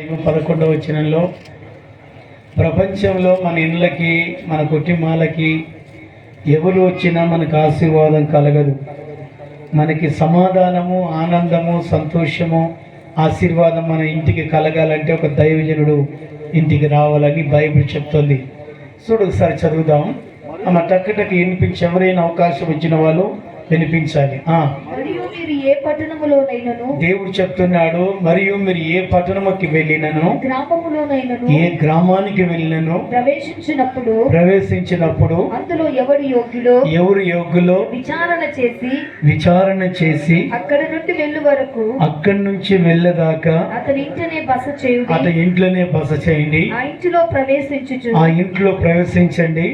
11వ వచనంలో ప్రపంచంలో మన ఇళ్ళకి మన కుటుంబాలకి ఎవరు వచ్చినా మనకు ఆశీర్వాదం కలగదు. మనకి సమాధానము, ఆనందము, సంతోషము, ఆశీర్వాదం మన ఇంటికి కలగాలంటే ఒక దైవజనుడు ఇంటికి రావాలని బైబిల్ చెప్తుంది. చూడు ఒకసారి చదువుదాం. మన టక్కుటకి వినిపించి ఎవరైనా అవకాశం ఇచ్చిన వాళ్ళు వినిపించాలి. దేవుడు చెప్తున్నాడు, మరియు మీరు ఏ పట్టణముకి వెళ్ళినను, ఏ గ్రామానికి వెళ్ళినను ప్రవేశించినప్పుడు అందులో ఎవరు యోగ్యులో విచారణ చేసి అక్కడి నుంచి వెళ్ళదాకా అతని ఇంట్లోనే బస చేయండి. ఆ ఇంట్లో ప్రవేశించండి.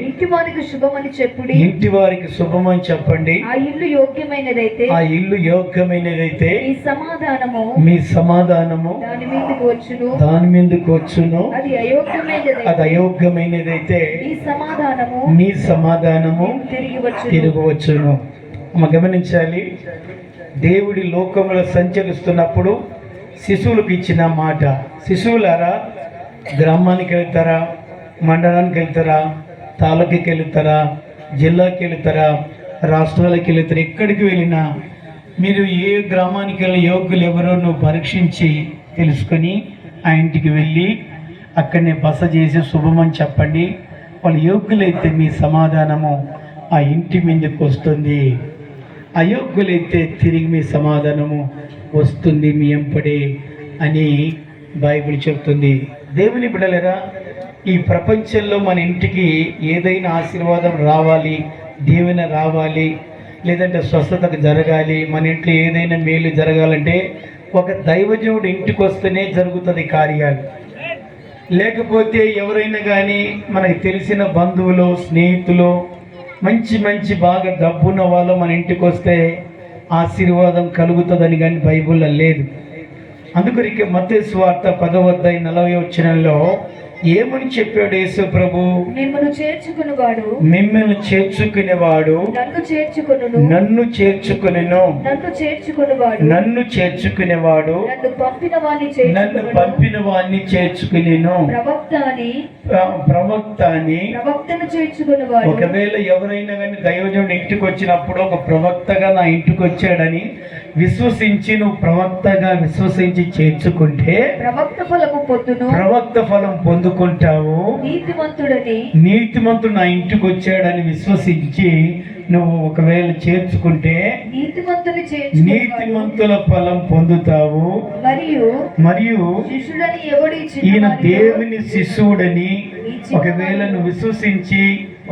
ఇంటి వారికి శుభమని చెప్పండి. ఆ ఇల్లు యోగ్యమైనదైతే మీ సమాధానము దాని మీదకు వచ్చును. అది అయోగ్యమైనదైతే మీ సమాధానము తిరిగి వచ్చును. గమనించాలి, దేవుడి లోకములో సంచరిస్తున్నప్పుడు శిశువులకు ఇచ్చిన మాట, శిశువులారా గ్రామానికి వెళ్తారా, మండలానికి వెళ్తారా, తాలూకాకి వెళ్తారా, జిల్లాకి వెళ్తారా, రాష్ట్రాలకు వెళ్తారు, ఎక్కడికి వెళ్ళినా మీరు ఏ గ్రామానికి వెళ్ళి యోగ్యులు ఎవరో నువ్వు పరీక్షించి తెలుసుకొని ఆ ఇంటికి వెళ్ళి అక్కడనే బస చేసి శుభమని చెప్పండి. వాళ్ళు యోగ్యులైతే మీ సమాధానము ఆ ఇంటి మీదకి వస్తుంది, అయోగ్యులైతే తిరిగి మీ సమాధానము వస్తుంది మీ ఎంపడే అని బైబిల్ చెప్తుంది. దేవుని బిడ్డలారా, ఈ ప్రపంచంలో మన ఇంటికి ఏదైనా ఆశీర్వాదం రావాలి, దీవెన రావాలి, లేదంటే స్వస్థతకు జరగాలి, మన ఇంట్లో ఏదైనా మేలు జరగాలంటే ఒక దైవజనుడు ఇంటికి వస్తేనే జరుగుతుంది కార్యాలు. లేకపోతే ఎవరైనా కానీ మనకి తెలిసిన బంధువులు, స్నేహితులు, మంచి బాగా డబ్బున్న వాళ్ళు మన ఇంటికి వస్తే ఆశీర్వాదం కలుగుతుందని కానీ బైబిల్లో లేదు. అందుకొరికి మత్తయి సువార్త 10:40 వచనంలో ఏమని చెప్పాడు యేసు ప్రభు? మిమ్మల్ని చేర్చుకునేవాడు నన్ను చేర్చుకునేవాడు నన్ను పంపిన వాణ్ణి చేర్చుకునేను. ప్రవక్తను చేర్చుకునేవాడు. ఒకవేళ ఎవరైనా కానీ దైవజనుడు ఇంటికి వచ్చినప్పుడు ఒక ప్రవక్తగా నా ఇంటికి వచ్చాడని విశ్వసించి, నువ్వు ప్రవక్తగా విశ్వసించి చేర్చుకుంటే ప్రవక్త ఫలం పొందుకుంటావు. నీతిమంతుడు నా ఇంటికి వచ్చాడని విశ్వసించి నువ్వు ఒకవేళ చేర్చుకుంటే నీతిమంతుల ఫలం పొందుతావు. మరియు ఈయన దేవుని శిశువుడని ఒకవేళ నువ్వు విశ్వసించి,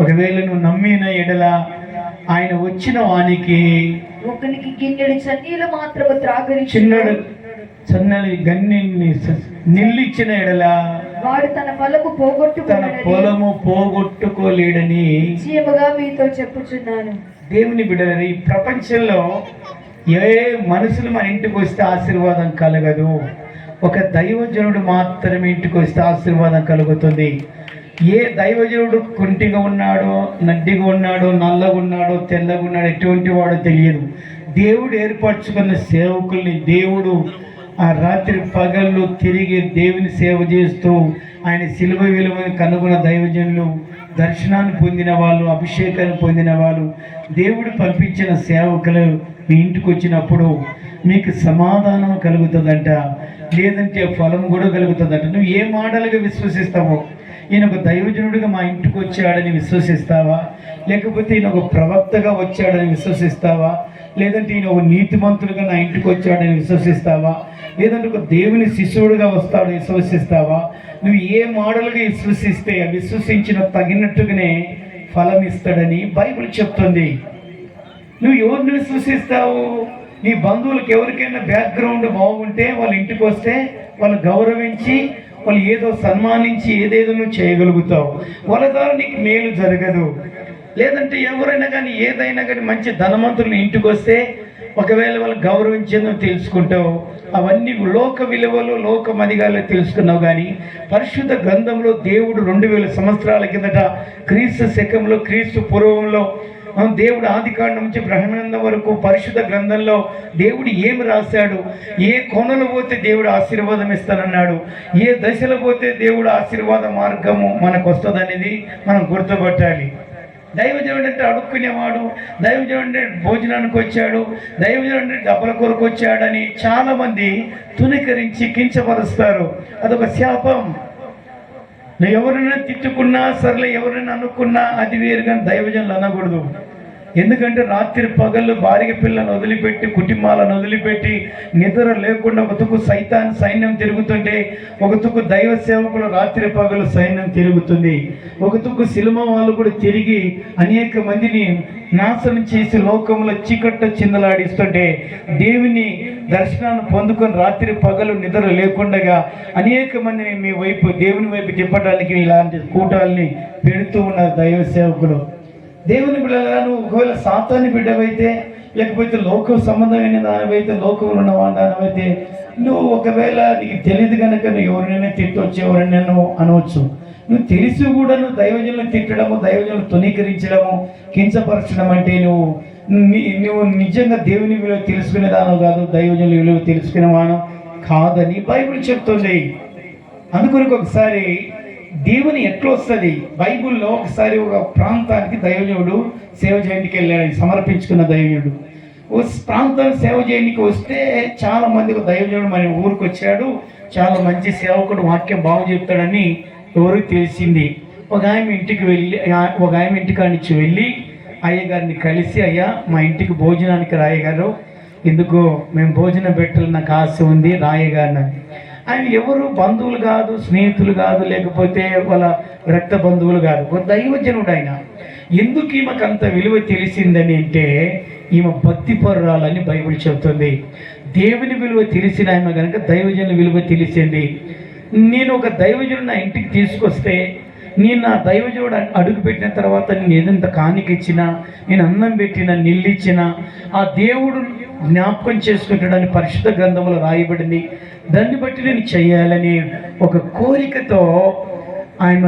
ఒకవేళ నువ్వు నమ్మిన ఎడల ఆయన వచ్చిన వానికి ఒకనికి గిన్నెడు చన్నీలు మాత్రము చిన్నడు చన్నని గన్నెని నిల్లిచ్చిన ఎడల వాడు తన పొలము పోగొట్టుకోలేడని మీతో చెప్పుచున్నాను. దేవుని బిడ్డలని, ఈ ప్రపంచంలో ఏ మనుషులు మన ఇంటికి వస్తే ఆశీర్వాదం కలగదు. ఒక దైవజనుడు మాత్రమే ఇంటికి వస్తే ఆశీర్వాదం కలుగుతుంది. ఏ దైవజనుడు కుంటిగా ఉన్నాడో, నడ్డిగా ఉన్నాడో, నల్లగా ఉన్నాడో, తెల్లగా ఉన్నాడో, ఎటువంటి వాడో తెలియదు. దేవుడు ఏర్పరచుకున్న సేవకుల్ని దేవుడు ఆ రాత్రి పగళ్ళు తిరిగి దేవుని సేవ చేస్తూ ఆయన శిలువ విలువని కనుగొన్న దైవజనులు, దర్శనాన్ని పొందిన వాళ్ళు, అభిషేకాన్ని పొందిన వాళ్ళు, దేవుడు పంపించిన సేవకులు మీ ఇంటికి వచ్చినప్పుడు మీకు సమాధానం కలుగుతుందంట, లేదంటే ఫలం కూడా కలుగుతుందంట. నువ్వు ఏ మాటలుగా విశ్వసిస్తావో, ఈయన ఒక దైవజనుడిగా మా ఇంటికి వచ్చాడని విశ్వసిస్తావా, లేకపోతే ఈయన ఒక ప్రవక్తగా వచ్చాడని విశ్వసిస్తావా, లేదంటే ఈయన ఒక నీతిమంతుడిగా నా ఇంటికి వచ్చాడని విశ్వసిస్తావా, లేదంటే ఒక దేవుని శిశువుడిగా వస్తాడని విశ్వసిస్తావా? నువ్వు ఏ మోడల్గా విశ్వసిస్తే విశ్వసించిన తగినట్టుగానే ఫలం ఇస్తాడని బైబిల్ చెప్తుంది. నువ్వు ఎవరిని విశ్వసిస్తావు? నీ బంధువులకు ఎవరికైనా బ్యాక్గ్రౌండ్ బాగుంటే వాళ్ళ ఇంటికి వస్తే వాళ్ళు గౌరవించి, వాళ్ళు ఏదో సన్మానించి ఏదేదో నువ్వు చేయగలుగుతావు. వాళ్ళ ద్వారా నీకు మేలు జరగదు. లేదంటే ఎవరైనా కానీ ఏదైనా కానీ మంచి ధనవంతులు ఇంటికి వస్తే ఒకవేళ వాళ్ళు గౌరవించేదో తెలుసుకుంటావు. అవన్నీ లోక విలువలు, లోక మదిగాలు తెలుసుకున్నావు. కానీ పరిశుద్ధ గ్రంథంలో దేవుడు 2000 సంవత్సరాల కిందట క్రీస్తు శకంలో, క్రీస్తు పూర్వంలో దేవుడు ఆది కాండం నుంచి బ్రహ్మాండం వరకు పరిశుద్ధ గ్రంథంలో దేవుడు ఏమి రాశాడు, ఏ కోణలో పోతే దేవుడు ఆశీర్వాదం ఇస్తానన్నాడు, ఏ దశలో పోతే దేవుడు ఆశీర్వాద మార్గము మనకు వస్తుందనేది మనం గుర్తుపట్టాలి. దైవజనుడు అంటే అడుక్కునేవాడు, దైవజనుడు అంటే భోజనానికి వచ్చాడు, దైవజనుడు అంటే డబ్బుల కొరకు వచ్చాడని చాలామంది తునీకరించి కించపరుస్తారు. అదొక శాపం. నువ్వు ఎవరైనా తిట్టుకున్నా సర్లే, ఎవరైనా అనుకున్నా అది వేరు, కానీ దైవజనులు అనకూడదు. ఎందుకంటే రాత్రి పగళ్ళు భార్య పిల్లలను వదిలిపెట్టి, కుటుంబాలను వదిలిపెట్టి, నిద్ర లేకుండా ఒక తుక్కు సైతాన్ సైన్యం తిరుగుతుంటే, ఒక తుక్కు దైవ సేవకులు రాత్రి పగలు సైన్యం తిరుగుతుంది. ఒక తుక్కు సినిమ వాళ్ళు కూడా తిరిగి అనేక మందిని నాశనం చేసి లోకంలో చీకట్ట చిందలాడిస్తుంటే, దేవుని దర్శనాన్ని పొందుకొని రాత్రి పగలు నిద్ర లేకుండా అనేక మందిని మీ వైపు, దేవుని వైపు తిప్పడానికి ఇలాంటి కూటాలని పెడుతూ ఉన్నారు దైవ సేవకులు. దేవుని బిడ్డలను ఒకవేళ సాతాని బిడ్డవైతే, లేకపోతే లోక సంబంధమైన దానివైతే, లోకంలో ఉన్న దానివైతే, నువ్వు ఒకవేళ నీకు తెలియదు కనుక నువ్వు ఎవరినైనా తిట్టవచ్చు, ఎవరైనా అనవచ్చు. నువ్వు తెలిసి కూడా నువ్వు దైవజనులను తిట్టడము, దైవజనులను తునీకరించడము, కించపరచడం అంటే నువ్వు నిజంగా దేవుని విలువ తెలుసుకునేదాను కాదు, దైవజనుల విలువ తెలుసుకునేవాను కాదని బైబిల్ చెప్తుంది. అందుకొరకు ఒకసారి దేవుని ఎట్లా వస్తుంది, బైబిల్లో ఒకసారి ఒక ప్రాంతానికి దైవజనుడు సేవ చేయడానికి వెళ్ళాడు. సమర్పించుకున్న దైవజనుడు ఓ ప్రాంతానికి సేవ చేయడానికి వస్తే చాలా మంది, ఒక దైవజనుడు మన ఊరికి వచ్చాడు, చాలా మంచి సేవకుడు, వాక్యం బాగు చెప్తాడని ఎవరికి తెలిసింది. ఒక ఆమె ఇంటికాడి నుంచి వెళ్ళి అయ్యగారిని కలిసి, అయ్యా మా ఇంటికి భోజనానికి రాయగారు, ఎందుకో మేము భోజనం పెట్టాలని నాకు ఆశ ఉంది, రాయగారిని. ఆయన ఎవరు బంధువులు కాదు, స్నేహితులు కాదు, లేకపోతే వాళ్ళ రక్త బంధువులు కాదు, ఒక దైవజనుడు ఆయన. ఎందుకు ఈమెకు అంత విలువ తెలిసిందని అంటే, ఈమె భక్తి పరురాలని బైబిల్ చెబుతుంది. దేవుని విలువ తెలిసిన ఆమె కనుక దైవజనుల విలువ తెలిసింది. నేను ఒక దైవజనుడు నా ఇంటికి తీసుకొస్తే, నేను నా దైవజనుడు అడుగు పెట్టిన తర్వాత నేను ఏదంత కానికిచ్చినా, నేను అన్నం పెట్టినా, నిల్లిచ్చినా, ఆ దేవుడు జ్ఞాపకం చేసుకుంటాడని పరిశుద్ధ గ్రంథంలో రాయబడింది. దాన్ని బట్టి నేను చేయాలని ఒక కోరికతో ఆయన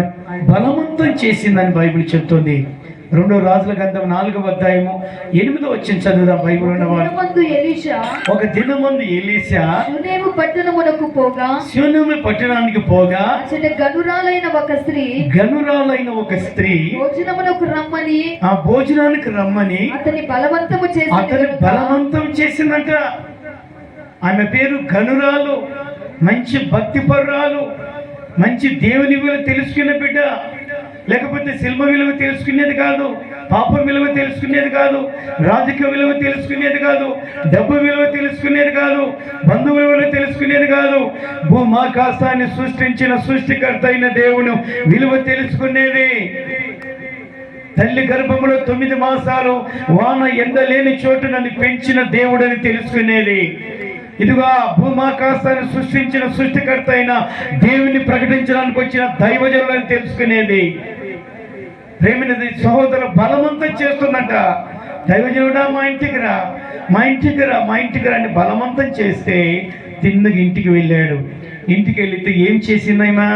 బలవంతం చేసిందని బైబిల్ చెప్తుంది. 2 రాజుల గ్రంథం 4వ అధ్యాయము 8వ వచనం చదువుదాం. బైబిల్ ఉన్నవాడు, ఒక దినమందు ఎలీషా షూనేము పట్టణానికి పోగా గనురాలైన ఒక స్త్రీ ఆ భోజనానికి రమ్మని అతని బలవంతం చేసిందంట. ఆమె పేరు గనురాలు, మంచి భక్తిపరురాలు, మంచి దేవుని విలువ తెలుసుకునే బిడ్డ. లేకపోతే శిల్ప విలువ తెలుసుకునేది కాదు, పాపం విలువ తెలుసుకునేది కాదు, రాజకీయ విలువ తెలుసుకునేది కాదు, డబ్బు విలువ తెలుసుకునేది కాదు, బంధువు విలువ తెలుసుకునేది కాదు, భూమాకాశాన్ని సృష్టించిన సృష్టికర్త అయిన దేవుని విలువ తెలుసుకునేది. తల్లి గర్భంలో 9 మాసాలు వాన ఎండ లేని చోటు నన్ను పెంచిన దేవుడని తెలుసుకునేది. ఇదిగా భూమాకాశాన్ని సృష్టించిన సృష్టికర్త అయిన దేవుని ప్రకటించడానికి వచ్చిన దైవజనులను తెలుసుకునేది. ప్రేమినది సహోదరు బలవంతం చేస్తుందంట. దైవజనుడా మా ఇంటికి రా, మా ఇంటికి రా, మా ఇంటికి రా అని బలవంతం చేస్తే తిన్నగా ఇంటికి వెళ్ళాడు. ఇంటికి వెళితే ఏం చేసిందైనా,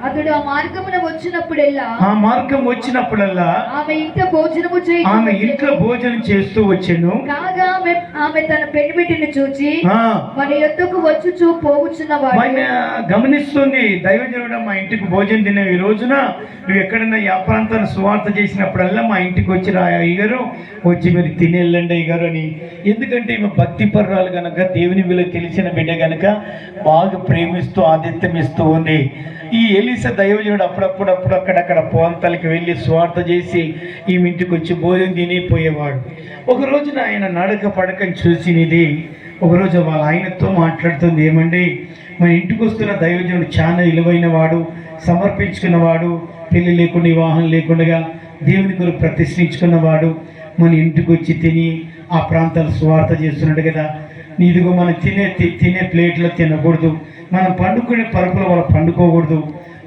అతడు ఆ మార్గమున వచ్చినప్పుడల్లా ఆమె ఇంట్లో భోజనం చేస్తూ వచ్చాను. కాగా ఆమె తన పెనిమిటిని చూచి మన యొద్దకు వచ్చుచూ పోవచ్చున్నవాడు. గమనిస్తుంది, దైవజనుడు మా ఇంటికి భోజనం తినే ఈ రోజున నువ్వు ఎక్కడైనా ఆ ప్రాంతాన్ని సువార్త చేసినప్పుడల్లా మా ఇంటికి వచ్చి రా అయ్యగారు, వచ్చి మీరు తినేళ్ళండి అయ్యగారు అని. ఎందుకంటే ఈమె భక్తి పర్రాలు కనుక, దేవుని విలువ తెలిసిన బిడ్డ కనుక బాగా ప్రేమిస్తూ ఆతిథ్యం ఇస్తూ ఉంది. ఈ ఎలీషా దైవజనుడు అప్పుడప్పుడు అక్కడక్కడ పోంతలకి వెళ్ళి స్వార్థ చేసి ఈ ఇంటికి వచ్చి భోజనం తినిపోయేవాడు. ఒక రోజున ఆయన నడక పడకని చూసినది. ఒకరోజు వాళ్ళ ఆయనతో మాట్లాడుతుంది, ఏమండి మన ఇంటికి వస్తున్న దైవజనుడు చాలా విలువైన వాడు, సమర్పించుకున్నవాడు, పెళ్లి లేకుండా వివాహం లేకుండా దేవుని కొరకు ప్రతిష్ఠించుకున్నవాడు, మన ఇంటికి వచ్చి తిని ఆ ప్రాంతాలు స్వార్థ చేస్తున్నాడు కదా. ఇదిగో మనం తినే ప్లేట్లో తినకూడదు, మనం పండుకునే పరుపులో వాళ్ళు పండుకోకూడదు.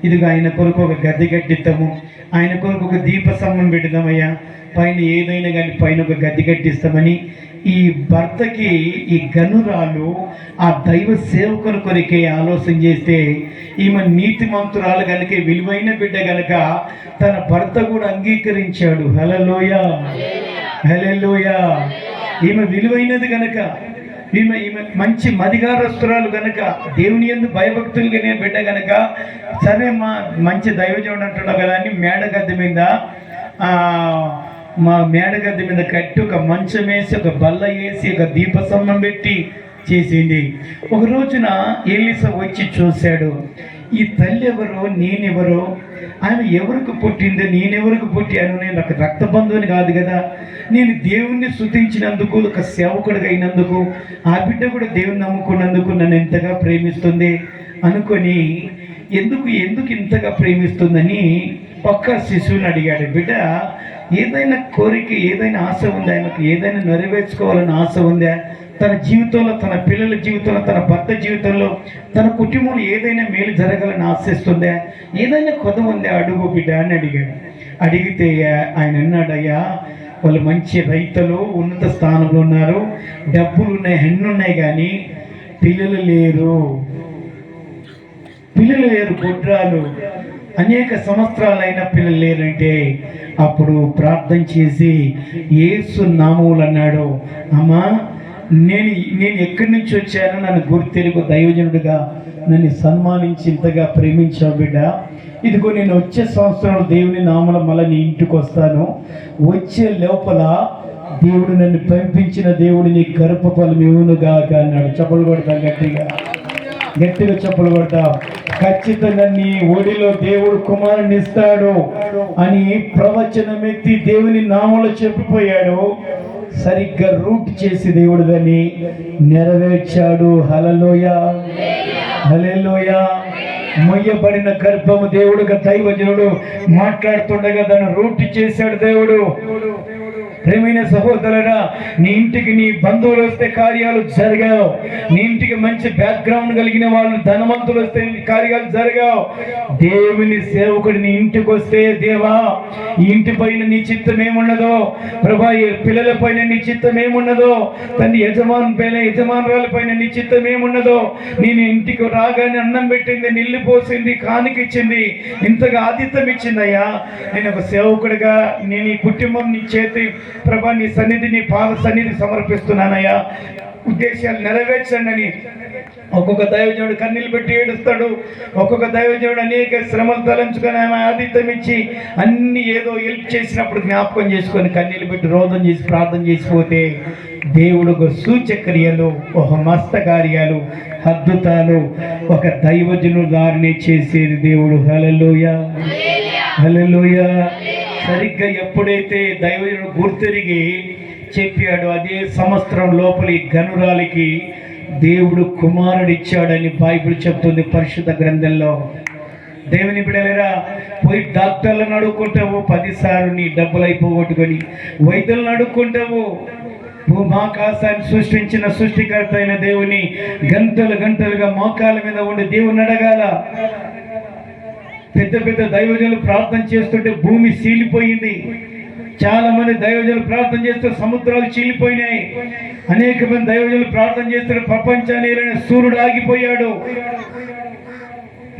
ఇదిగో ఆయన కొరకు ఒక గద్దె కట్టిస్తాము, ఆయన కొరకు ఒక దీప స్తంభం పెడదామయ్యా, పైన ఏదైనా కానీ పైన ఒక గద్దె కట్టిస్తామని ఈ భర్తకి ఈ గనురాలు ఆ దైవ సేవకుల కొరికే ఆలోచన చేస్తే, ఈమె నీతిమంతురాలు కనుక, విలువైన బిడ్డ కనుక తన భర్త కూడా అంగీకరించాడు. హల్లెలూయా. హల్లెలూయా. ఈమె విలువైనది గనక, ఈమె మంచి మదిగారస్తురాలు గనక, దేవుని యందు భయభక్తులు కలిగిన బిడ్డ గనక, సరే మంచి దైవజనుడు అంటున్నావు కదా అని మేడగద్దె మీద మా మేడగద్దె మీద కట్టి ఒక మంచం వేసి ఒక బల్ల వేసి ఒక దీపస్తంభం పెట్టి చేసింది. ఒక రోజున ఎలీసా వచ్చి చూశాడు, ఈ తల్లి ఎవరు, నేనెవరు, ఆమె ఎవరికి పుట్టింది, నేనెవరికి పుట్టాను, నేను ఒక రక్తబంధువుని కాదు కదా, నేను దేవుణ్ణి స్తుతించినందుకు, ఒక సేవకుడిగా అయినందుకు, ఆ బిడ్డ కూడా దేవుని నమ్ముకున్నందుకు నన్ను ఎంతగా ప్రేమిస్తుంది అనుకొని, ఎందుకు ఇంతగా ప్రేమిస్తుందని ఒక్క శిశువుని అడిగాడు. బిడ్డ, ఏదైనా కోరిక, ఏదైనా ఆశ ఉందా, ఆయనకు ఏదైనా నెరవేర్చుకోవాలని ఆశ ఉందా, తన జీవితంలో, తన పిల్లల జీవితంలో, తన భర్త జీవితంలో, తన కుటుంబంలో ఏదైనా మేలు జరగాలని ఆశిస్తుందా, ఏదైనా కొద ఉందా, అడుగు బిడ్డ అని అడిగాడు. అడిగితే ఆయన అన్నాడయ్యా, వాళ్ళు మంచి రైతులు, ఉన్నత స్థానంలో ఉన్నారు, డబ్బులు ఉన్నాయి, హెన్ను ఉన్నాయి, కానీ పిల్లలు లేరు, గుడ్రాలు, అనేక సంవత్సరాలైన పిల్లలు లేరంటే అప్పుడు ప్రార్థన చేసి యేసు నామములు అన్నాడు, అమ్మా నేను ఎక్కడి నుంచి వచ్చానో నన్ను గుర్తెరుగు, దైవజనుడిగా నన్ను సన్మానించి ఇంతగా ప్రేమించావు బిడ్డ, ఇదిగో నేను వచ్చే సంవత్సరం దేవుని నామల మళ్ళీ నీ ఇంటికి వస్తాను, వచ్చే లోపల దేవుడు నన్ను పంపించిన దేవుడు నీ గర్భఫలం ఇవ్వనుగాక అన్నాడు. చప్పలు కొడతా, గట్టిగా చప్పలు కొడతా. ఖచ్చితంగా నీ ఒడిలో దేవుడు కుమారుని ఇస్తాడు అని ప్రవచనం ఎత్తి దేవుని నామలో చెప్పిపోయాడు. సరిగ్గా రూట్ చేసి దేవుడు దాన్ని నెరవేర్చాడు. హల్లెలూయా, హల్లెలూయా. మొయ్యబడిన గర్భము దేవుడుగా దైవజనుడు మాట్లాడుతుండగా దాన్ని రూట్ చేశాడు దేవుడు. ప్రేమైన సహోదరుడా, నీ ఇంటికి నీ బంధువులు వస్తే కార్యాలు జరగావు, నీ ఇంటికి మంచి బ్యాక్గ్రౌండ్ కలిగిన వాళ్ళు, ధనవంతులు వస్తే కార్యాలు జరగావు. దేవుని సేవకుడు నీ ఇంటికి వస్తే, దేవా ఈ ఇంటి పైన నీ చిత్తం ఏమున్నదో, ప్రభా పిల్లల పైన నీ చిత్తం ఏమున్నదో, తన యజమానురాల పైన నీ చిత్తం ఏమున్నదో, నేను ఇంటికి రాగానే అన్నం పెట్టింది, నీళ్లు పోసింది, కానుకిచ్చింది, ఇంతగా ఆతిథ్యం ఇచ్చిందయ్యా, నేను ఒక సేవకుడిగా నేను ఈ కుటుంబం నీ చేతి ప్రభా నీ సన్నిధి, నీ పాద సన్నిధి సమర్పిస్తున్నానయ్యా, ఉద్దేశాలు నెరవేర్చండి అని ఒక్కొక్క దైవజనుడు కన్నీళ్ళు పెట్టి ఏడుస్తాడు. ఒక్కొక్క దైవజనుడు అనేక శ్రమలు తలంచుకొని ఆమె ఆతిథ్యం ఇచ్చి అన్ని ఏదో హెల్ప్ చేసినప్పుడు జ్ఞాపకం చేసుకొని కన్నీళ్ళు పెట్టి రోదన చేసి ప్రార్థన చేసిపోతే దేవుడు ఒక సూచక్రియలు, ఒక మస్తకార్యాలు, అద్భుతాలు ఒక దైవజనుడు దారిని చేసేది దేవుడు. హల్లెలూయా, హల్లెలూయా. సరిగ్గా ఎప్పుడైతే దైవజనుడు గుర్తెరిగి చెప్పాడు, అదే సంవత్సరం లోపలి గనురాలికి దేవుడు కుమారుడిచ్చాడని బైబిల్ చెప్తుంది పరిశుద్ధ గ్రంథంలో. దేవుని బిడ్డలారా, పోయి డాక్టర్లను అడుక్కుంటావు, 10 సార్లు నీ డబ్బులు అయిపోగొట్టుకొని, వైద్యులను అడుక్కుంటావు, భూమాకాశాన్ని సృష్టించిన సృష్టికర్త అయిన దేవుని గంటలుగా మోకాల మీద ఉండి దేవుని అడగాల. పెద్ద పెద్ద దైవజనులు ప్రార్థన చేస్తుంటే భూమి చీలిపోయింది. చాలా మంది దైవజనులు ప్రార్థన చేస్తే సముద్రాలు చీలిపోయినాయి. అనేక మంది దైవజనులు ప్రార్థన చేస్తే ప్రపంచాన్ని సూర్యుడు ఆగిపోయాడు.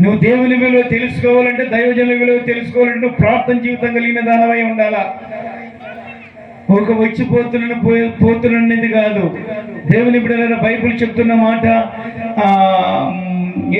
నువ్వు దేవుని విలువ తెలుసుకోవాలంటే, దైవజనుల విలువ తెలుసుకోవాలంటే నువ్వు ప్రార్థన జీవితం కలిగిన దానవై ఉండాలా. ఒక పోతున్నది కాదు. దేవుని బిడ్డలారా, బైబిల్ చెప్తున్న మాట